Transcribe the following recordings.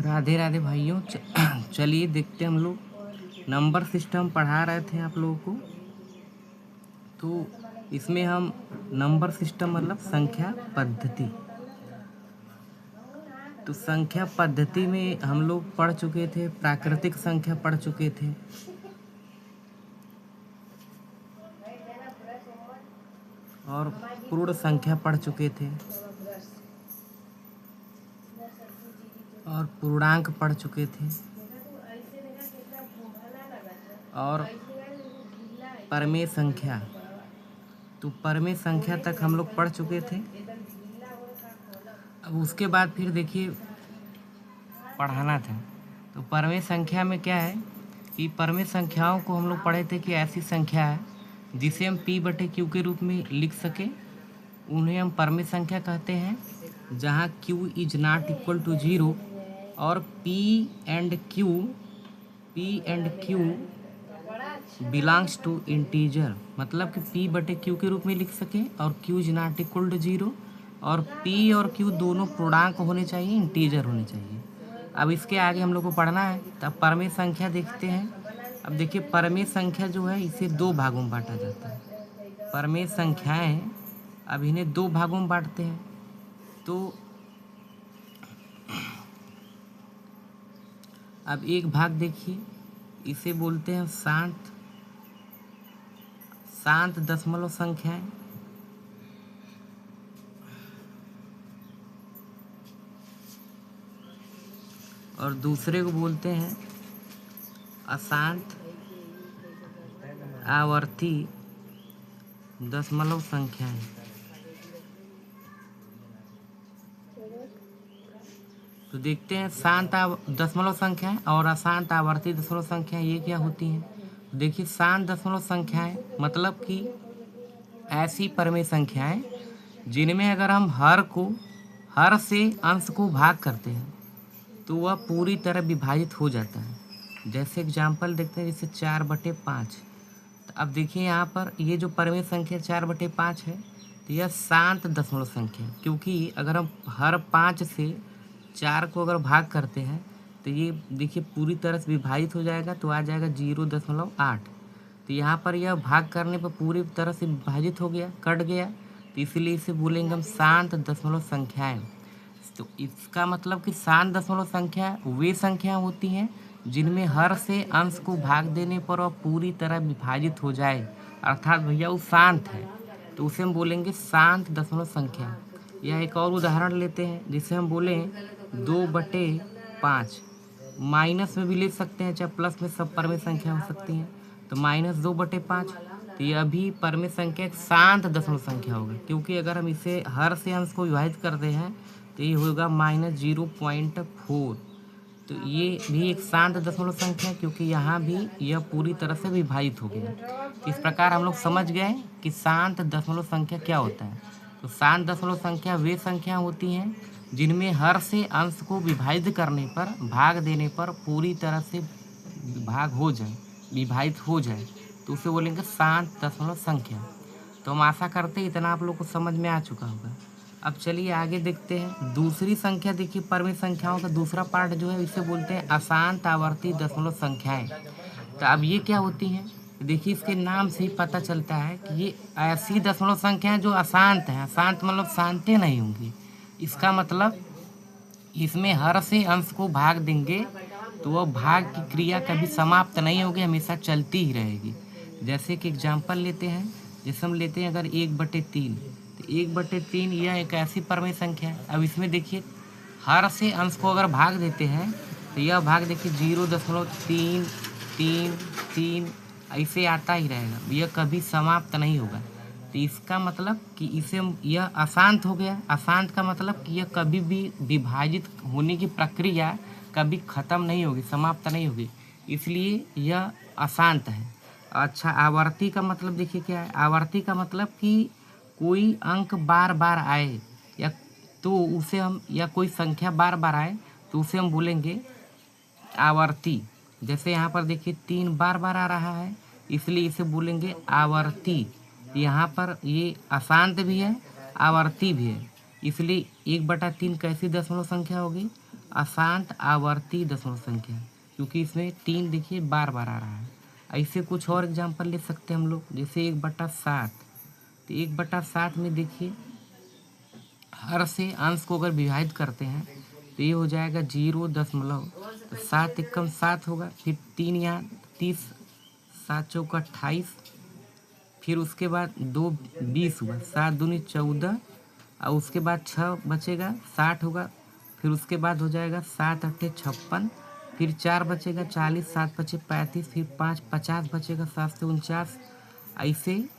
राधे राधे भाइयों। चलिए देखते हैं हम लोग नंबर सिस्टम पढ़ा रहे थे आप लोगों को। तो इसमें हम नंबर सिस्टम मतलब संख्या पद्धति, तो संख्या पद्धति में हम लोग पढ़ चुके थे, प्राकृतिक संख्या पढ़ चुके थे और पूर्ण संख्या पढ़ चुके थे और पूर्णांक पढ़ चुके थे और परमेय संख्या, तो परमेय संख्या तक हम लोग पढ़ चुके थे। अब उसके बाद फिर देखिए पढ़ाना था। तो परमेय संख्या में क्या है कि परमेय संख्याओं को हम लोग पढ़े थे कि ऐसी संख्या है जिसे हम p/q के रूप में लिख सके, उन्हें हम परमेय संख्या कहते हैं। जहाँ q is not equal to 0 और p and q belongs to integer, मतलब कि p/q के रूप में लिख सकें और q is not equal to 0 और p और q दोनों पूर्णांक होने चाहिए, इंटीजर होने चाहिए। अब इसके आगे हम लोग को पढ़ना है। तब परमेय संख्या देखते हैं। अब देखिए परमेय संख्या जो है इसे दो भागों में बांटा जाता है। परमेय संख्याएं अब इन्हें दो भागों में बांटते हैं। तो अब एक भाग देखिए, इसे बोलते हैं शांत दशमलव संख्याएं, और दूसरे को बोलते हैं अशांत आवर्ती दशमलव संख्याएं। तो देखते हैं शांत दशमलव संख्याएं और अशांत आवर्ती दशमलव संख्याएं ये क्या होती हैं। तो देखिए शांत दशमलव संख्याएं मतलब कि ऐसी परमेय संख्याएं जिनमें अगर हम हर से अंश को भाग करते हैं तो वह पूरी तरह विभाजित हो जाता है। जैसे एग्जाम्पल देखते हैं, जैसे 4/5। तो अब देखिए यहाँ पर ये जो परमेय संख्या 4/5 है, तो यह शांत दशमलव संख्या है, क्योंकि अगर हम हर 5 से 4 को अगर भाग करते हैं तो ये देखिए पूरी तरह से विभाजित हो जाएगा, तो आ जाएगा 0.8। तो यहाँ पर यह भाग करने पर पूरी तरह से विभाजित हो गया, कट गया, तो इसीलिए इसे बोलेंगे हम शांत दशमलव संख्याएं। तो इसका मतलब कि शांत दशमलव संख्या वे संख्या होती हैं जिनमें हर से अंश को भाग देने पर वह पूरी तरह विभाजित हो जाए, अर्थात भैया वो शांत है, तो उसे हम बोलेंगे शांत दशमलव संख्या। यह एक और उदाहरण लेते हैं, जिसे हम बोलें 2/5। माइनस में भी ले सकते हैं, चाहे प्लस में, सब परमेय संख्या हो सकती हैं। तो -2/5, तो यह भी परमेय संख्या एक शांत दशमलव संख्या होगी, क्योंकि अगर हम इसे हर से अंश को विभाजित करते हैं तो ये होगा -0.4। तो ये भी एक शांत दशमलव संख्या है, क्योंकि यहाँ भी यह पूरी तरह से विभाजित हो गया। तो इस प्रकार हम लोग समझ गए कि शांत दशमलव संख्या क्या होता है। तो शांत दशमलव संख्या वे संख्या होती हैं जिनमें हर से अंश को विभाजित करने पर, भाग देने पर पूरी तरह से विभाजित हो जाए, तो उसे बोलेंगे शांत दशमलव संख्या। तो हम आशा करते हैं इतना आप लोग को समझ में आ चुका होगा। अब चलिए आगे देखते हैं दूसरी संख्या। देखिए परमेय संख्याओं का दूसरा पार्ट जो है इसे बोलते हैं अशांत आवर्ती दशमलव संख्याएं। तो अब ये क्या होती हैं, देखिए इसके नाम से ही पता चलता है कि ये ऐसी दशमलव संख्याएं जो अशांत हैं। अशांत मतलब शांतें नहीं होंगी। इसका मतलब इसमें हर से अंश को भाग देंगे तो वह भाग की क्रिया कभी समाप्त नहीं होगी, हमेशा चलती ही रहेगी। जैसे कि एग्जाम्पल लेते हैं, जैसे हम लेते हैं अगर 1/3, तो 1/3 यह एक ऐसी परमेय संख्या है। अब इसमें देखिए हर से अंश को अगर भाग देते हैं तो यह भाग देखिए 0.333 ऐसे आता ही रहेगा, यह कभी समाप्त नहीं होगा। तो इसका मतलब कि इसे यह अशांत हो गया। अशांत का मतलब कि यह कभी भी विभाजित होने की प्रक्रिया कभी ख़त्म नहीं होगी, समाप्त नहीं होगी, इसलिए यह अशांत है। अच्छा, आवर्ती का मतलब देखिए क्या है। आवर्ती का मतलब कि कोई अंक बार बार आए या तो उसे हम, या कोई संख्या बार बार आए तो उसे हम बोलेंगे आवर्ती। जैसे यहाँ पर देखिए 3 बार बार आ रहा है, इसलिए इसे बोलेंगे आवर्ती। यहाँ पर ये अशांत भी है, आवर्ती भी है, इसलिए 1/3 कैसी दशमलव संख्या होगी, अशांत आवर्ती दशमलव संख्या, क्योंकि इसमें 3 देखिए बार बार आ रहा है। ऐसे कुछ और एग्जाम्पल ले सकते हैं हम लोग, जैसे 1/7। तो 1/7 में देखिए हर से अंश को अगर विभाजित करते हैं तो ये हो जाएगा 0 दशमलव, तो 7 एकम 7 होगा, फिर 3 यहाँ 30, 7 चौका 28, फिर उसके बाद 2 20 हुआ, 7 दूनी 14, और उसके बाद 6 बचेगा 60 होगा, फिर उसके बाद हो जाएगा 7 अट्ठे 56, फिर 4 बचेगा 40, 7 बचे 35, फिर 5 50 बचेगा, 7 से 49, ऐसे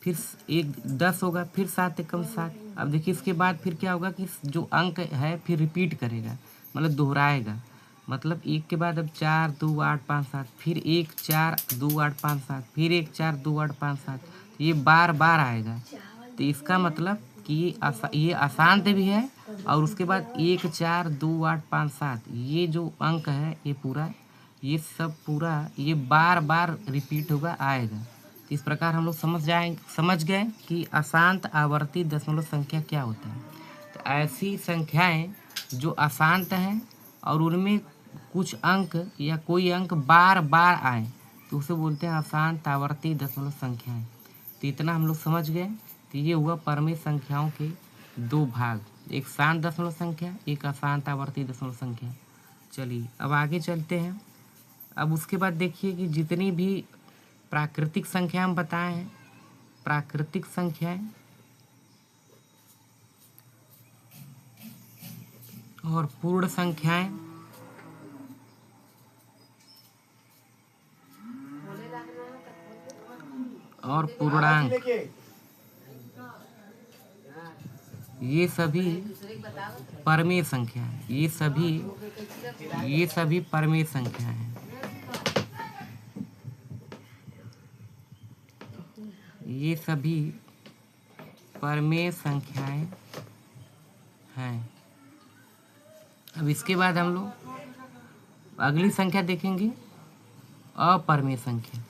फिर 1 10 होगा, फिर 7 एकम 7। अब देखिए इसके बाद फिर क्या होगा कि जो अंक है फिर रिपीट करेगा, मतलब दोहराएगा। मतलब 1 के बाद अब 4 2 8 5 7, फिर 1 4 2 8 5 7, फिर 1 4 2 8 5 7, ये बार बार आएगा। तो इसका मतलब कि ये अशांत भी है, और उसके बाद 1 4 2 8 5 7 ये जो अंक है ये पूरा, ये सब पूरा ये बार बार रिपीट होगा, आएगा। तो इस प्रकार हम लोग समझ गए कि अशांत आवर्ती दशमलव संख्या क्या होता है। तो ऐसी संख्याएं जो अशांत हैं और उनमें कुछ अंक या कोई अंक बार बार आए तो उसे बोलते हैं अशांत आवर्ती दशमलव संख्याएं। तो इतना हम लोग समझ गए। तो ये हुआ परमेय संख्याओं के 2 भाग, एक शांत दशमलव संख्या, एक अशांत आवर्ती दशमलव संख्या। चलिए अब आगे चलते हैं। अब उसके बाद देखिए कि जितनी भी प्राकृतिक संख्या हम बताए हैं, प्राकृतिक संख्याएं और पूर्ण संख्याएं और पूर्णांक, ये सभी परमेय संख्या है। ये सभी परमेय संख्या हैं। ये सभी परमेय संख्याएं हैं। अब इसके बाद हम लोग अगली संख्या देखेंगे, अपरमेय संख्या।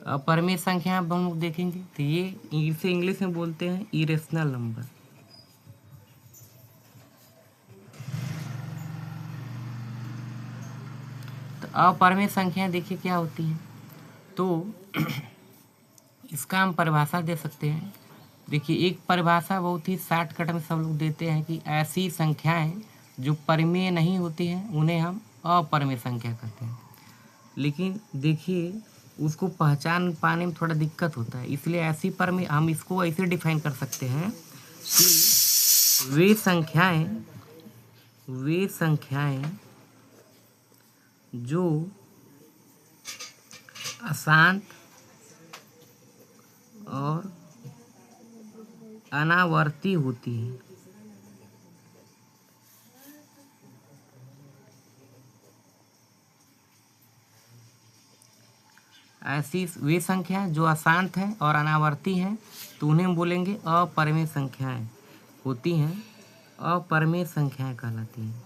अपरमेय संख्या अब हम लोग देखेंगे तो ये इसे इंग्लिश में बोलते हैं इरेशनल नंबर। तो अपरमेय संख्या देखिए क्या होती है, तो इसका हम परिभाषा दे सकते हैं। देखिए एक परिभाषा बहुत ही शॉर्टकट में सब लोग देते हैं कि ऐसी संख्याएं जो परिमेय नहीं होती हैं उन्हें हम अपरमेय संख्या कहते हैं। लेकिन देखिए उसको पहचान पाने में थोड़ा दिक्कत होता है, इसलिए ऐसी परमेय हम इसको ऐसे डिफाइन कर सकते हैं कि वे संख्याएं जो अशांत और अनावर्ती होती हैं। ऐसी वे संख्याएं जो अशांत हैं और अनावर्ती हैं तो उन्हें हम बोलेंगे अपरमेय संख्याएं होती हैं, अपरमेय संख्याएं कहलाती हैं।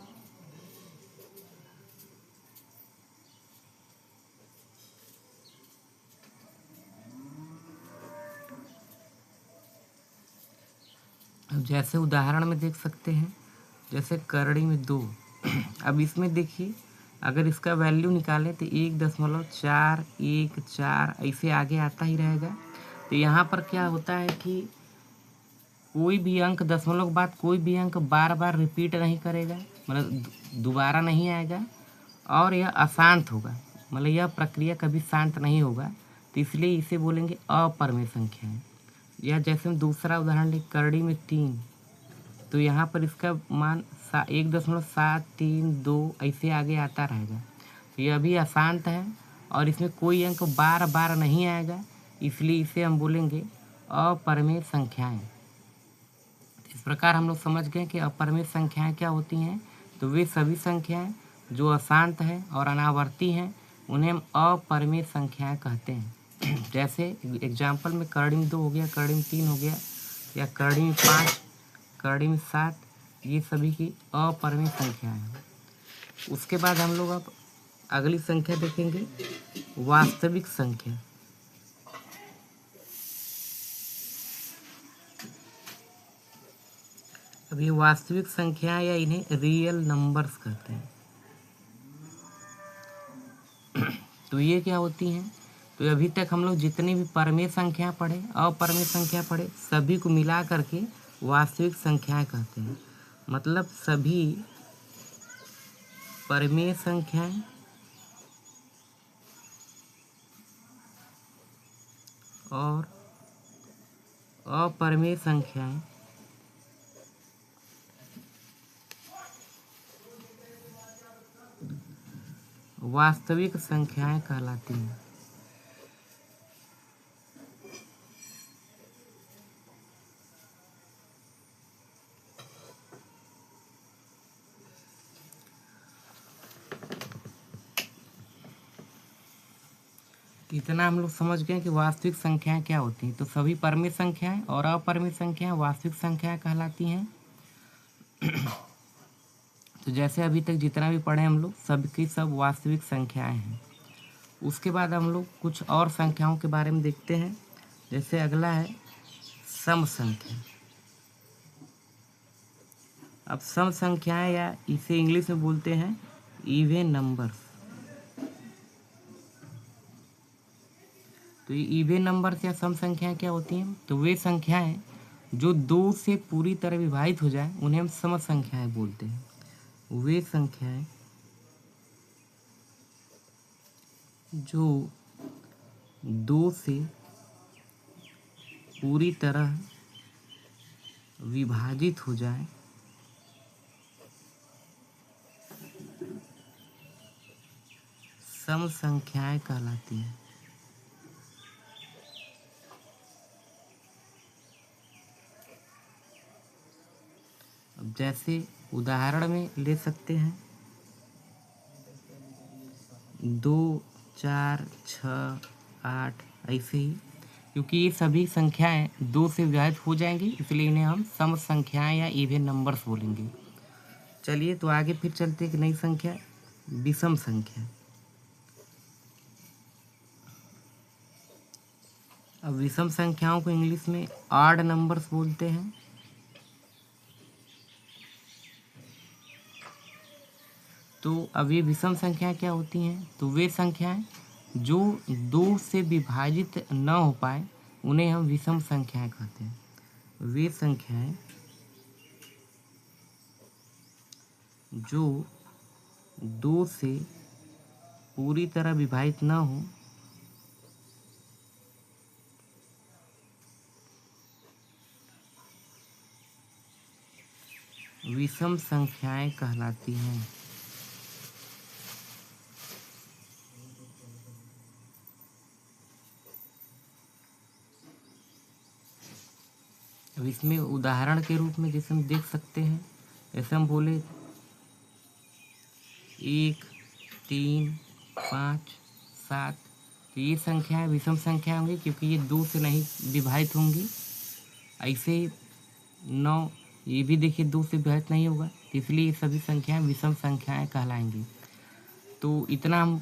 अब जैसे उदाहरण में देख सकते हैं, जैसे करड़ी में 2। अब इसमें देखिए अगर इसका वैल्यू निकालें तो 1.414 ऐसे आगे आता ही रहेगा। तो यहाँ पर क्या होता है कि कोई भी अंक दशमलव के बाद कोई भी अंक बार बार रिपीट नहीं करेगा, मतलब दोबारा नहीं आएगा, और यह अशांत होगा, मतलब यह प्रक्रिया कभी शांत नहीं होगा। तो इसलिए इसे बोलेंगे अपरमेय संख्या है। या जैसे हम दूसरा उदाहरण लें करड़ी में 3, तो यहाँ पर इसका मान 1.732 ऐसे आगे आता रहेगा। तो यह भी अशांत है और इसमें कोई अंक बार बार नहीं आएगा, इसलिए इसे हम बोलेंगे अपरमेय संख्याएं। इस प्रकार हम लोग समझ गए कि अपरमेय संख्याएं क्या होती हैं। तो वे सभी संख्याएं जो अशांत हैं और अनावर्ती हैं उन्हें हम अपरमेय संख्याएं कहते हैं। जैसे एग्जाम्पल में करड़ी में 2 हो गया, करड़ी में 3 हो गया, या करड़ी में 5 करड़ी में 7, ये सभी की अपरिमेय संख्याएं हैं। उसके बाद हम लोग अब अगली संख्या देखेंगे, वास्तविक संख्या। अब ये वास्तविक संख्या या इन्हें रियल नंबर्स कहते हैं। तो ये क्या होती हैं? तो अभी तक हम लोग जितनी भी परमेय संख्या पढ़े, अपरिमेय संख्या पढ़े, सभी को मिला करके वास्तविक संख्याएं कहते हैं। मतलब सभी परमेय संख्याएं और अपरिमेय संख्याएं वास्तविक संख्याएं कहलाती हैं। इतना हम लोग समझ गए कि वास्तविक संख्याएं क्या होती हैं। तो सभी परमेय संख्याएं और अपरिमेय संख्याएं वास्तविक संख्याएं कहलाती हैं। तो जैसे अभी तक जितना भी पढ़े हम लोग, सबकी सब वास्तविक संख्याएं हैं। उसके बाद हम लोग कुछ और संख्याओं के बारे में देखते हैं। जैसे अगला है सम संख्या। अब सम संख्याएं, या इसे इंग्लिश में बोलते हैं इवन नंबर्स। तो ये इवन नंबर्स या सम संख्याएं क्या होती हैं? तो वे संख्याएं जो 2 से पूरी तरह विभाजित हो जाए उन्हें हम सम संख्याएं बोलते हैं। वे संख्याएं जो 2 से पूरी तरह विभाजित हो जाए सम संख्याएं कहलाती हैं। अब जैसे उदाहरण में ले सकते हैं 2, 4, 6, 8, ऐसे ही, क्योंकि ये सभी संख्याएं 2 से विभाजित हो जाएंगी, इसलिए इन्हें हम सम संख्याएं या इवन नंबर्स बोलेंगे। चलिए तो आगे फिर चलते हैं कि नई संख्या, विषम संख्या। अब विषम संख्याओं को इंग्लिश में ऑड नंबर्स बोलते हैं। तो अब ये विषम संख्याएं क्या होती हैं? तो वे संख्याएं जो 2 से विभाजित न हो पाए उन्हें हम विषम संख्याएं कहते हैं। वे संख्याएं जो 2 से पूरी तरह विभाजित न हो विषम संख्याएं कहलाती हैं। अब इसमें उदाहरण के रूप में जैसे हम देख सकते हैं, जैसे हम बोले 1, 3, 5, 7, तो ये संख्याएं विषम संख्या होंगी क्योंकि ये 2 से नहीं विभाजित होंगी। ऐसे 9, ये भी देखिए 2 से विभाजित नहीं होगा, तो इसलिए ये सभी संख्याएं विषम संख्याएं कहलाएंगी। तो इतना हम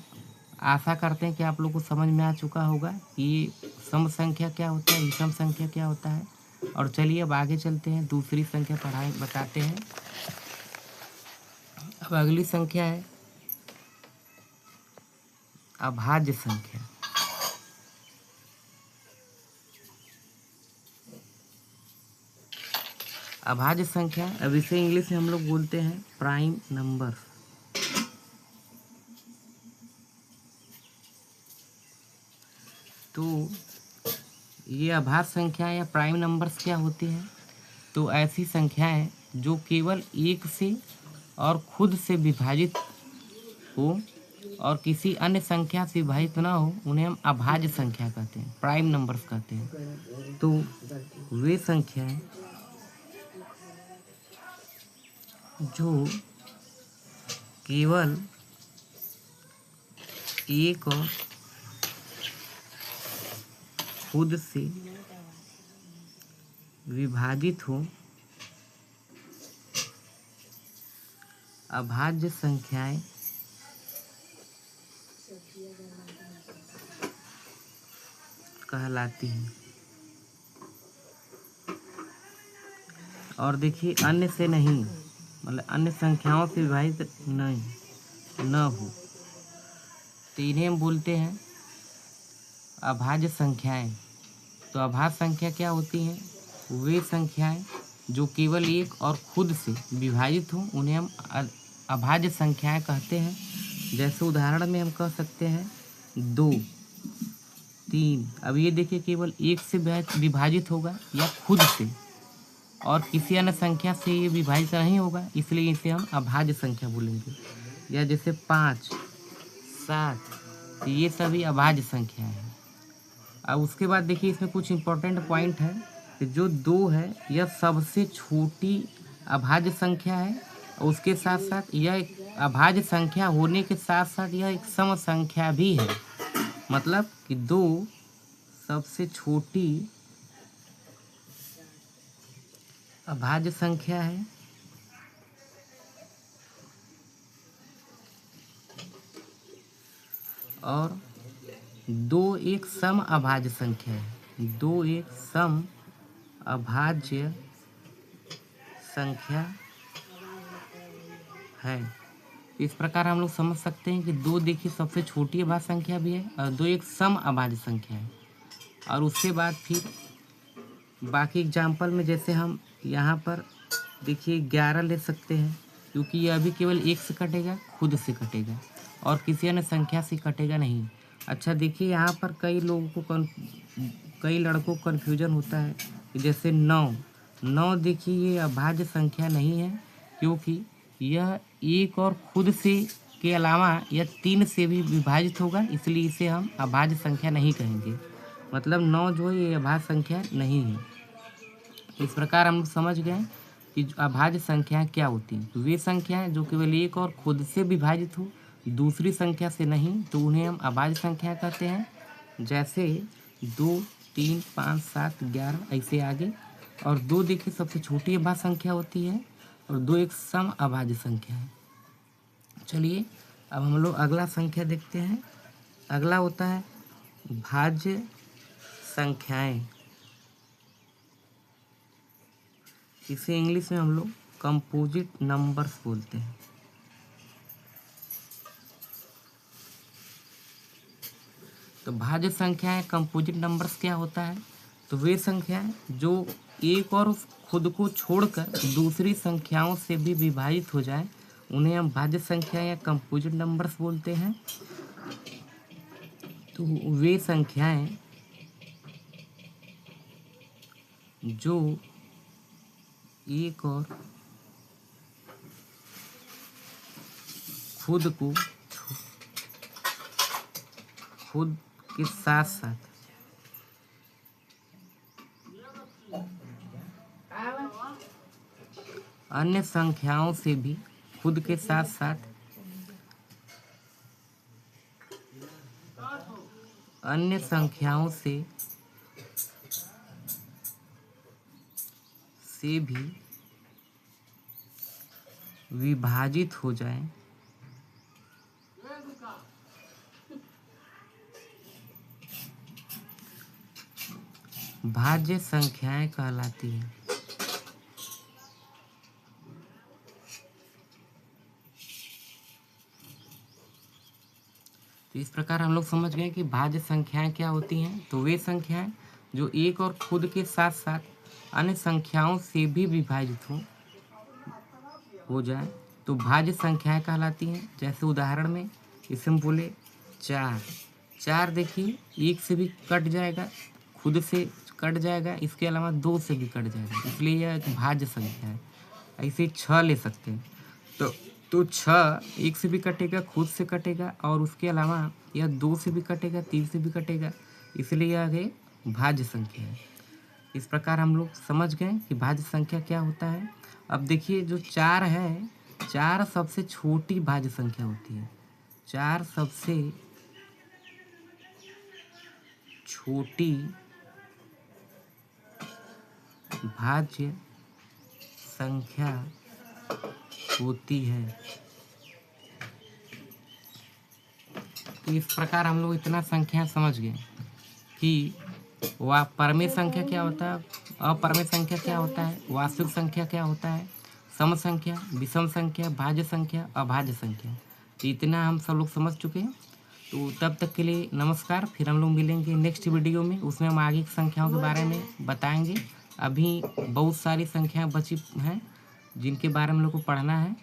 आशा करते हैं कि आप लोग को समझ में आ चुका होगा कि सम संख्या क्या होता है, विषम संख्या क्या होता है। और चलिए अब आगे चलते हैं, दूसरी संख्या बताते हैं। अब अगली संख्या है अभाज्य संख्या। अभाज्य संख्या, अब इसे इंग्लिश में हम लोग बोलते हैं प्राइम नंबर। तो ये अभाज्य संख्या या प्राइम नंबर्स क्या होती हैं? तो ऐसी संख्याएं जो केवल 1 से और खुद से विभाजित हो और किसी अन्य संख्या से विभाजित ना हो उन्हें हम अभाज्य संख्या कहते हैं, प्राइम नंबर्स कहते हैं। तो वे संख्याएं जो केवल 1 और खुद से विभाजित हो अभाज्य संख्याएं कहलाती हैं। और देखिए अन्य से नहीं, मतलब अन्य संख्याओं से विभाजित नहीं न हो, तो इन्हें हम बोलते हैं अभाज्य संख्याएं। तो अभाज्य संख्या क्या होती हैं? वे संख्याएं जो केवल एक और खुद से विभाजित हों उन्हें हम अभाज्य संख्याएं कहते हैं। जैसे उदाहरण में हम कह सकते हैं 2, 3। अब ये देखिए केवल एक से विभाजित होगा या खुद से, और किसी अन्य संख्या से ये विभाजित नहीं होगा, इसलिए इसे हम अभाज्य संख्या बोलेंगे। या जैसे 5, 7, तो ये सभी अभाज्य संख्या हैं। अब उसके बाद देखिए इसमें कुछ इम्पोर्टेंट पॉइंट है कि जो 2 है यह सबसे छोटी अभाज्य संख्या है, और उसके साथ साथ यह एक अभाज्य संख्या होने के साथ साथ यह एक सम संख्या भी है। मतलब कि 2 सबसे छोटी अभाज्य संख्या है और 2 एक सम अभाज्य संख्या है। 2 एक सम अभाज्य संख्या है। इस प्रकार हम लोग समझ सकते हैं कि 2 देखिए सबसे छोटी अभाज्य संख्या भी है और 2 एक सम अभाज्य संख्या है। और उसके बाद फिर बाकी एग्जाम्पल में जैसे हम यहाँ पर देखिए 11 ले सकते हैं, क्योंकि यह अभी केवल एक से कटेगा, खुद से कटेगा और किसी अन्य संख्या से कटेगा नहीं। अच्छा देखिए यहाँ पर कई लड़कों को कन्फ्यूजन होता है कि जैसे 9 देखिए ये अभाज्य संख्या नहीं है, क्योंकि यह एक और खुद से के अलावा यह 3 से भी विभाजित होगा, इसलिए इसे हम अभाज्य संख्या नहीं कहेंगे। मतलब 9 जो है ये अभाज्य संख्या नहीं है। इस प्रकार हम समझ गए कि अभाज्य संख्याएं क्या होती हैं। वे संख्याएं जो केवल एक और खुद से विभाजित हो, दूसरी संख्या से नहीं, तो उन्हें हम अभाज्य संख्या कहते हैं। जैसे 2, 3, 5, 7, 11 ऐसे आगे। और 2 देखिए सबसे छोटी अभाज्य संख्या होती है और 2 एक सम अभाज्य संख्या है। चलिए अब हम लोग अगला संख्या देखते हैं। अगला होता है भाज्य संख्याएं। इसे इंग्लिश में हम लोग कंपोजिट नंबर्स बोलते हैं। तो भाज्य संख्याएं कंपोजिट नंबर्स क्या होता है? तो वे संख्याएं जो एक और खुद को छोड़कर दूसरी संख्याओं से भी विभाजित हो जाए उन्हें हम भाज्य संख्याएं या कंपोजिट नंबर्स बोलते हैं। तो वे संख्याएं जो एक और खुद के साथ साथ अन्य संख्याओं से भी खुद के साथ साथ अन्य संख्याओं से भी विभाजित हो जाए भाज्य संख्याएं कहलाती हैं। तो इस प्रकार हम लोग समझ गए कि भाज्य संख्याएं क्या होती हैं। तो वे संख्याएं जो एक और खुद के साथ साथ अन्य संख्याओं से भी विभाजित हो जाए तो भाज्य संख्याएं कहलाती हैं। जैसे उदाहरण में इसे हम बोले 4 देखिए एक से भी कट जाएगा, खुद से कट जाएगा, इसके अलावा 2 से भी कट जाएगा, इसलिए यह एक भाज्य संख्या है। ऐसे 6 ले सकते हैं। तो 6 एक से भी कटेगा, खुद से कटेगा और उसके अलावा यह 2 से भी कटेगा, 3 से भी कटेगा, इसलिए यह एक भाज्य संख्या है। इस प्रकार हम लोग समझ गए कि भाज्य संख्या क्या होता है। अब देखिए जो 4 है, 4 सबसे छोटी भाज्य संख्या होती है। 4 सबसे छोटी भाज्य संख्या होती है। तो इस प्रकार हम लोग इतना संख्या समझ गए कि वह परमेय संख्या क्या होता है, अपरमेय संख्या क्या होता है, वास्तविक संख्या क्या होता है, सम संख्या, विषम संख्या, भाज्य संख्या, अभाज्य संख्या। तो इतना हम सब लोग समझ चुके हैं। तो तब तक के लिए नमस्कार। फिर हम लोग मिलेंगे नेक्स्ट वीडियो में, उसमें हम आगे की संख्याओं के बारे में बताएंगे। अभी बहुत सारी संख्याएं बची हैं जिनके बारे में हम लोग को पढ़ना है।